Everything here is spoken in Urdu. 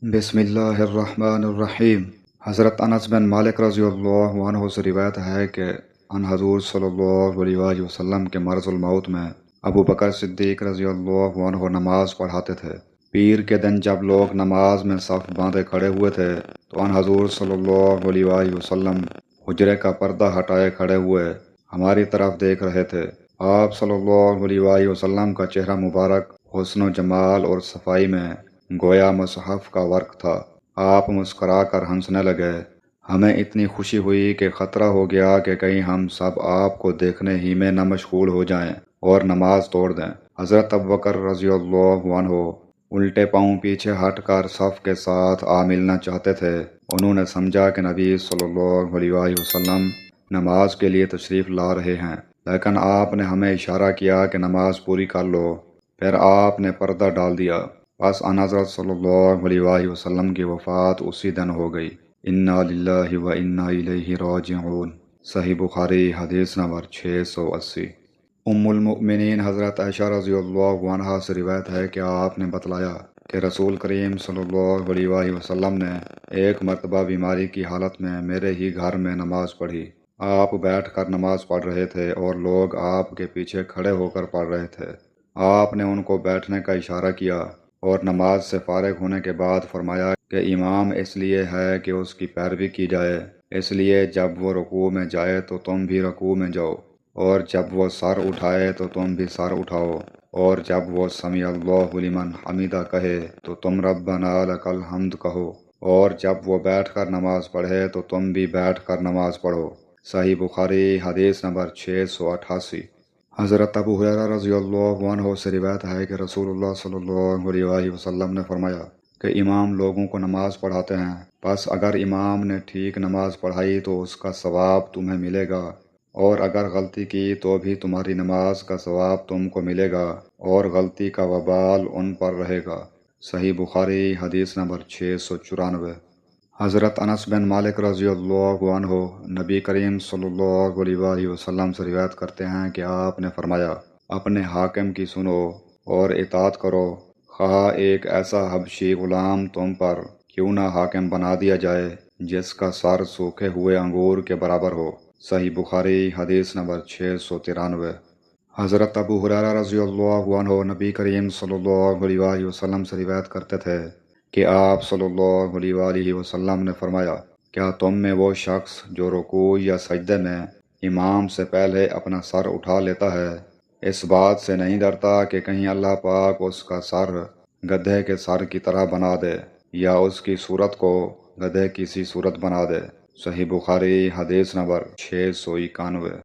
بسم اللہ الرحمن الرحیم۔ حضرت انس بن مالک رضی اللہ عنہ سے روایت ہے کہ ان حضور صلی اللہ علیہ وآلہ وسلم کے مرض الموت میں ابو بکر صدیق رضی اللہ عنہ نماز پڑھاتے تھے۔ پیر کے دن جب لوگ نماز میں صف باندھے کھڑے ہوئے تھے تو ان حضور صلی اللہ علیہ وآلہ وسلم حجرے کا پردہ ہٹائے کھڑے ہوئے ہماری طرف دیکھ رہے تھے۔ آپ صلی اللہ علیہ وآلہ وسلم کا چہرہ مبارک حسن و جمال اور صفائی میں گویا مصحف کا ورق تھا۔ آپ مسکرا کر ہنسنے لگے۔ ہمیں اتنی خوشی ہوئی کہ خطرہ ہو گیا کہ کہیں ہم سب آپ کو دیکھنے ہی میں نہ مشغول ہو جائیں اور نماز توڑ دیں۔ حضرت ابوبکر رضی اللہ عنہ الٹے پاؤں پیچھے ہٹ کر صف کے ساتھ آ ملنا چاہتے تھے۔ انہوں نے سمجھا کہ نبی صلی اللہ علیہ وآلہ وسلم نماز کے لیے تشریف لا رہے ہیں، لیکن آپ نے ہمیں اشارہ کیا کہ نماز پوری کر لو۔ پھر آپ نے پردہ ڈال دیا۔ بس ان حضرت صلی اللہ علیہ وآلہ وسلم کی وفات اسی دن ہو گئی۔ انا للہ و انا الیہ راجعون۔ صحیح بخاری حدیث نمبر 680۔ ام المؤمنین حضرت عائشہ رضی اللہ عنہا سے روایت ہے کہ آپ نے بتلایا کہ رسول کریم صلی اللہ علیہ وآلہ وسلم نے ایک مرتبہ بیماری کی حالت میں میرے ہی گھر میں نماز پڑھی۔ آپ بیٹھ کر نماز پڑھ رہے تھے اور لوگ آپ کے پیچھے کھڑے ہو کر پڑھ رہے تھے۔ آپ نے ان کو بیٹھنے کا اشارہ کیا اور نماز سے فارغ ہونے کے بعد فرمایا کہ امام اس لیے ہے کہ اس کی پیروی کی جائے، اس لیے جب وہ رکوع میں جائے تو تم بھی رکوع میں جاؤ، اور جب وہ سر اٹھائے تو تم بھی سر اٹھاؤ، اور جب وہ سمیع اللہ لمن حمیدہ کہے تو تم ربنا لک الحمد کہو، اور جب وہ بیٹھ کر نماز پڑھے تو تم بھی بیٹھ کر نماز پڑھو۔ صحیح بخاری حدیث نمبر 688۔ حضرت ابو ہریرہ رضی اللہ عنہ سے روایت ہے کہ رسول اللہ صلی اللہ علیہ وآلہ وسلم نے فرمایا کہ امام لوگوں کو نماز پڑھاتے ہیں، پس اگر امام نے ٹھیک نماز پڑھائی تو اس کا ثواب تمہیں ملے گا، اور اگر غلطی کی تو بھی تمہاری نماز کا ثواب تم کو ملے گا، اور غلطی کا وبال ان پر رہے گا۔ صحیح بخاری حدیث نمبر 694۔ حضرت انس بن مالک رضی اللہ عنہ نبی کریم صلی اللہ علیہ وآلہ وسلم سے روایت کرتے ہیں کہ آپ نے فرمایا، اپنے حاکم کی سنو اور اطاعت کرو، خواہ ایک ایسا حبشی غلام تم پر کیوں نہ حاکم بنا دیا جائے جس کا سر سوکھے ہوئے انگور کے برابر ہو۔ صحیح بخاری حدیث نمبر 693۔ حضرت ابو ہریرہ رضی اللہ عنہ نبی کریم صلی اللہ علیہ وآلہ وسلم سے روایت کرتے تھے کہ آپ صلی اللہ علیہ وآلہ وسلم نے فرمایا، کیا تم میں وہ شخص جو رکوع یا سجدے میں امام سے پہلے اپنا سر اٹھا لیتا ہے اس بات سے نہیں ڈرتا کہ کہیں اللہ پاک اس کا سر گدھے کے سر کی طرح بنا دے یا اس کی صورت کو گدھے کی سی صورت بنا دے؟ صحیح بخاری حدیث نمبر 691۔